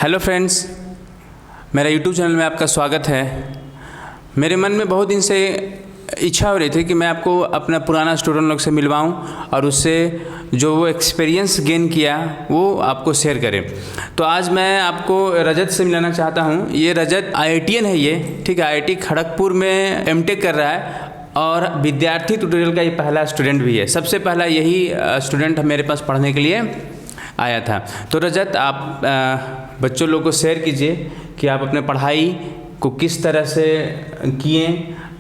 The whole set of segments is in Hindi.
हेलो फ्रेंड्स, मेरा यूट्यूब चैनल में आपका स्वागत है। मेरे मन में बहुत दिन से इच्छा हो रही थी कि मैं आपको अपना पुराना स्टूडेंट लोग से मिलवाऊं और उससे जो वो एक्सपीरियंस गेन किया वो आपको शेयर करें। तो आज मैं आपको रजत से मिलाना चाहता हूं। ये रजत IITian है, ये ठीक है, IIT खड़गपुर में MTech कर रहा है और विद्यार्थी ट्यूटोरियल का ये पहला स्टूडेंट भी है। सबसे पहला यही स्टूडेंट मेरे पास पढ़ने के लिए आया था। तो रजत, आप बच्चों लोग को शेयर कीजिए कि आप अपने पढ़ाई को किस तरह से किए,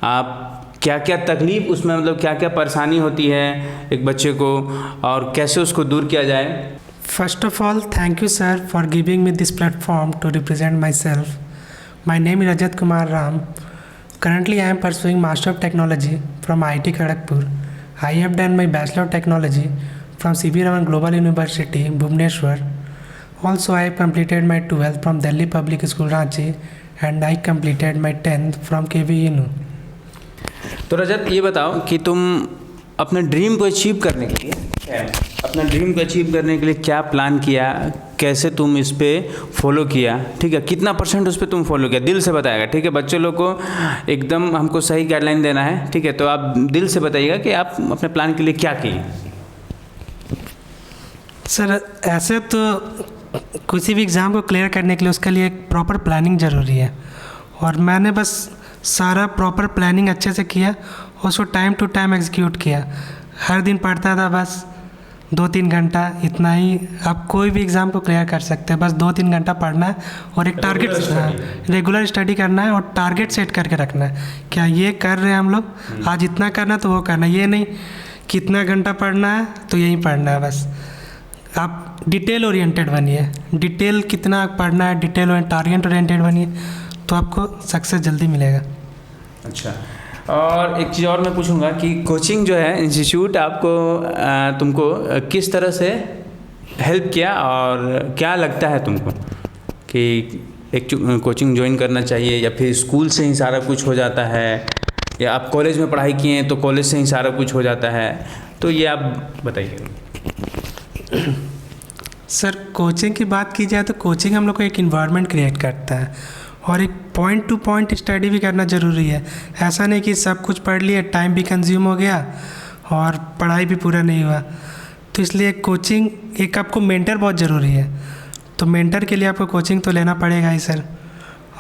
आप क्या क्या तकलीफ़ उसमें, मतलब क्या क्या परेशानी होती है एक बच्चे को और कैसे उसको दूर किया जाए। First of all, thank you sir for giving me this platform to represent myself. My name is Rajat Kumar Ram. Currently I am pursuing Master of Technology from IIT Kharagpur. I have done my Bachelor of Technology from C.V. Raman Global University, Bhubaneswar. Also I have completed my 12th from Delhi Public School Ranchi and I completed my 10th from KVU. तो रजत, ये बताओ कि तुम अपने ड्रीम को अचीव करने के लिए क्या प्लान किया, कैसे तुम इस पे फॉलो किया, ठीक है, कितना % उस पर तुम फॉलो किया, दिल से बताएगा, ठीक है। बच्चों लोग को एकदम हमको सही गाइडलाइन देना है, ठीक है। तो आप दिल से बताइएगा कि आप अपने प्लान के लिए क्या किए। सर, ऐसे तो किसी भी एग्ज़ाम को क्लियर करने के लिए उसके लिए एक प्रॉपर प्लानिंग ज़रूरी है और मैंने बस सारा प्रॉपर प्लानिंग अच्छे से किया, उसको टाइम टू टाइम एग्जीक्यूट किया। हर दिन पढ़ता था, बस 2-3 घंटा, इतना ही आप कोई भी एग्ज़ाम को क्लियर कर सकते हैं। बस 2-3 घंटा पढ़ना है और एक टारगेट, रेगुलर स्टडी करना है और टारगेट सेट करके रखना है। क्या ये कर रहे हैं हम लोग, आज इतना करना तो वो करना, ये नहीं कितना घंटा पढ़ना है तो यही पढ़ना है। बस आप डिटेल ओरिएंटेड बनिए, डिटेल कितना पढ़ना है, डिटेल और टारगेट ओरिएंटेड बनिए तो आपको सक्सेस जल्दी मिलेगा। अच्छा, और एक चीज़ और मैं पूछूंगा कि कोचिंग जो है, इंस्टीट्यूट आपको तुमको किस तरह से हेल्प किया और क्या लगता है तुमको कि एक कोचिंग ज्वाइन करना चाहिए या फिर स्कूल से ही सारा कुछ हो जाता है, या आप कॉलेज में पढ़ाई किए हैं तो कॉलेज से ही सारा कुछ हो जाता है, तो ये आप बताइए। सर, कोचिंग की बात की जाए तो कोचिंग हम लोग को एक इन्वायरमेंट क्रिएट करता है और एक पॉइंट टू पॉइंट स्टडी भी करना ज़रूरी है। ऐसा नहीं कि सब कुछ पढ़ लिए, टाइम भी कंज्यूम हो गया और पढ़ाई भी पूरा नहीं हुआ। तो इसलिए कोचिंग, एक आपको मेंटर बहुत ज़रूरी है, तो मेंटर के लिए आपको कोचिंग तो लेना पड़ेगा ही सर।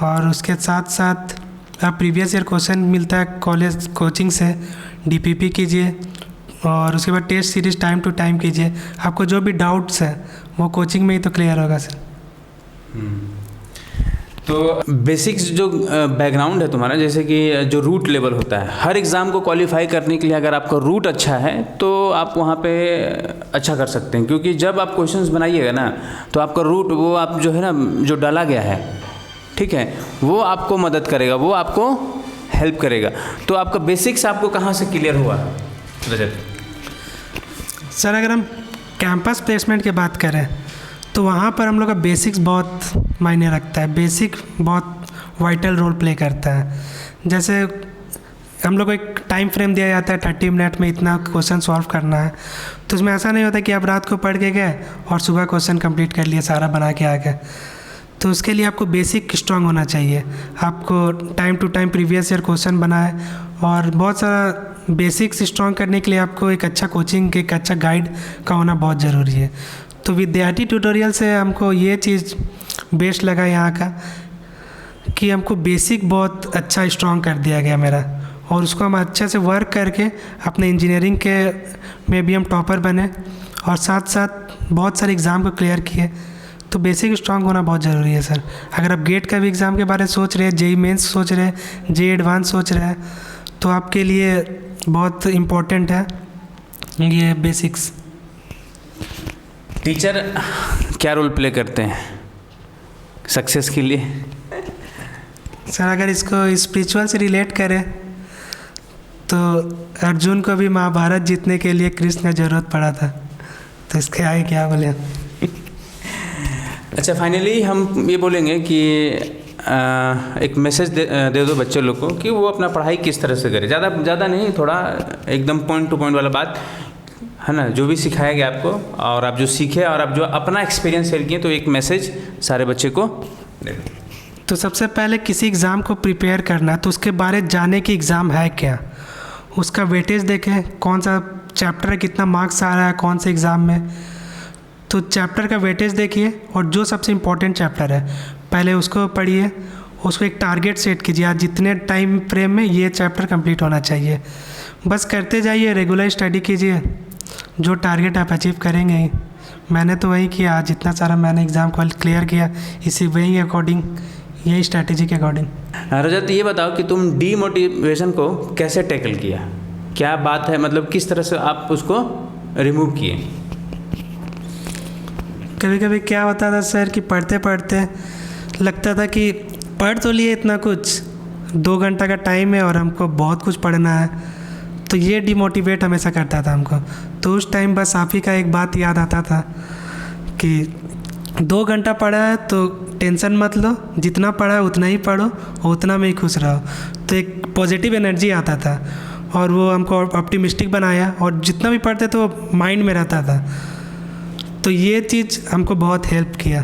और उसके साथ साथ आप प्रीवियस ईयर क्वेश्चन मिलता है कॉलेज कोचिंग से, DPP कीजिए और उसके बाद test series time to time कीजिए। आपको जो भी डाउट्स है वो कोचिंग में ही तो क्लियर होगा सर। तो बेसिक्स जो बैकग्राउंड है तुम्हारा, जैसे कि जो रूट लेवल होता है, हर एग्ज़ाम को क्वालिफाई करने के लिए अगर आपका रूट अच्छा है तो आप वहाँ पे अच्छा कर सकते हैं, क्योंकि जब आप क्वेश्चंस बनाइएगा ना तो आपका रूट, वो आप जो है ना, जो डाला गया है, ठीक है, वो आपको मदद करेगा, वो आपको हेल्प करेगा। तो आपका बेसिक्स आपको कहाँ से क्लियर हुआ रजत? सर, अगर हम कैंपस प्लेसमेंट की बात करें तो वहाँ पर हम लोग का बेसिक्स बहुत मायने रखता है। बेसिक बहुत वाइटल रोल प्ले करता है। जैसे हम लोग को एक टाइम फ्रेम दिया जाता है, 30 मिनट में इतना क्वेश्चन सॉल्व करना है, तो उसमें ऐसा नहीं होता कि आप रात को पढ़ के गए और सुबह क्वेश्चन कंप्लीट कर लिए सारा बना के आ गए। तो उसके लिए आपको बेसिक स्ट्रांग होना चाहिए। आपको time to time previous year question बनाए और बहुत सारा बेसिक्स स्ट्रांग करने के लिए आपको एक अच्छा कोचिंग, एक अच्छा गाइड का होना बहुत ज़रूरी है। तो विद्यार्थी ट्यूटोरियल से हमको ये चीज़ बेस्ट लगा यहाँ का कि हमको बेसिक बहुत अच्छा स्ट्रांग कर दिया गया मेरा, और उसको हम अच्छे से वर्क करके अपने इंजीनियरिंग के में भी हम टॉपर बने और साथ साथ बहुत सारे एग्ज़ाम को क्लियर किए। तो बेसिक स्ट्रांग होना बहुत ज़रूरी है सर। अगर आप गेट का भी एग्ज़ाम के बारे में सोच रहे हैं, JEE मेंस सोच रहे हैं, JEE एडवांस सोच रहे हैं, तो आपके लिए बहुत इम्पोर्टेंट है ये बेसिक्स। टीचर क्या रोल प्ले करते हैं सक्सेस के लिए? सर, अगर इसको स्पिरिचुअल से रिलेट करें तो अर्जुन को भी महाभारत जीतने के लिए कृष्ण का ज़रूरत पड़ा था, तो इसके आगे क्या बोले। अच्छा, फाइनली हम ये बोलेंगे कि एक मैसेज दे दो बच्चों लोग को कि वो अपना पढ़ाई किस तरह से करें। ज़्यादा नहीं, थोड़ा एकदम पॉइंट टू पॉइंट वाला बात है ना, जो भी सिखाया गया आपको और आप जो सीखे और आप जो अपना एक्सपीरियंस शेयर किए, तो एक मैसेज सारे बच्चे को दे दो। तो सबसे पहले किसी एग्ज़ाम को प्रिपेयर करना तो उसके बारे जाने कि एग्ज़ाम है क्या, उसका वेटेज देखें, कौन सा चैप्टर है, कितना मार्क्स आ रहा है कौन से एग्ज़ाम में। तो चैप्टर का वेटेज देखिए और जो सबसे इम्पोर्टेंट चैप्टर है पहले उसको पढ़िए, उसको एक टारगेट सेट कीजिए, आज जितने टाइम फ्रेम में ये चैप्टर कंप्लीट होना चाहिए। बस करते जाइए, रेगुलर स्टडी कीजिए, जो टारगेट आप अचीव करेंगे ही। मैंने तो वही किया, आज जितना सारा मैंने एग्ज़ाम को क्लियर किया इसी वही अकॉर्डिंग, यही स्ट्रैटेजी के अकॉर्डिंग। रजत, ये बताओ कि तुम डीमोटिवेशन को कैसे टैकल किया, क्या बात है, मतलब किस तरह से आप उसको रिमूव किए? कभी कभी क्या होता था सर कि पढ़ते पढ़ते लगता था कि पढ़ तो लिए इतना कुछ, 2 घंटा का टाइम है और हमको बहुत कुछ पढ़ना है, तो ये डिमोटिवेट हमेशा करता था हमको। तो उस टाइम बस आप ही का एक बात याद आता था कि 2 घंटा पढ़ा है तो टेंशन मत लो, जितना पढ़ा है उतना ही पढ़ो और उतना में ही खुश रहो। तो एक पॉजिटिव एनर्जी आता था और वो हमको ऑप्टिमिस्टिक बनाया, और जितना भी पढ़ते तो वो माइंड में रहता था। तो ये चीज़ हमको बहुत हेल्प किया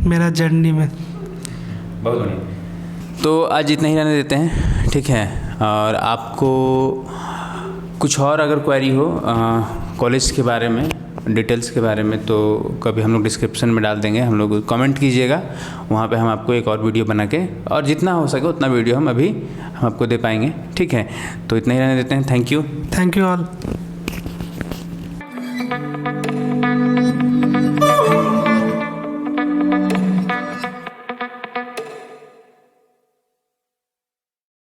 मेरा जर्नी में। बहुत बढ़िया। तो आज इतना ही रहने देते हैं, ठीक है। और आपको कुछ और अगर क्वेरी हो कॉलेज के बारे में, डिटेल्स के बारे में, तो कभी हम लोग डिस्क्रिप्शन में डाल देंगे, हम लोग कमेंट कीजिएगा, वहाँ पे हम आपको एक और वीडियो बना के, और जितना हो सके उतना वीडियो हम आपको दे पाएंगे, ठीक है। तो इतना ही रहने देते हैं। Thank you all.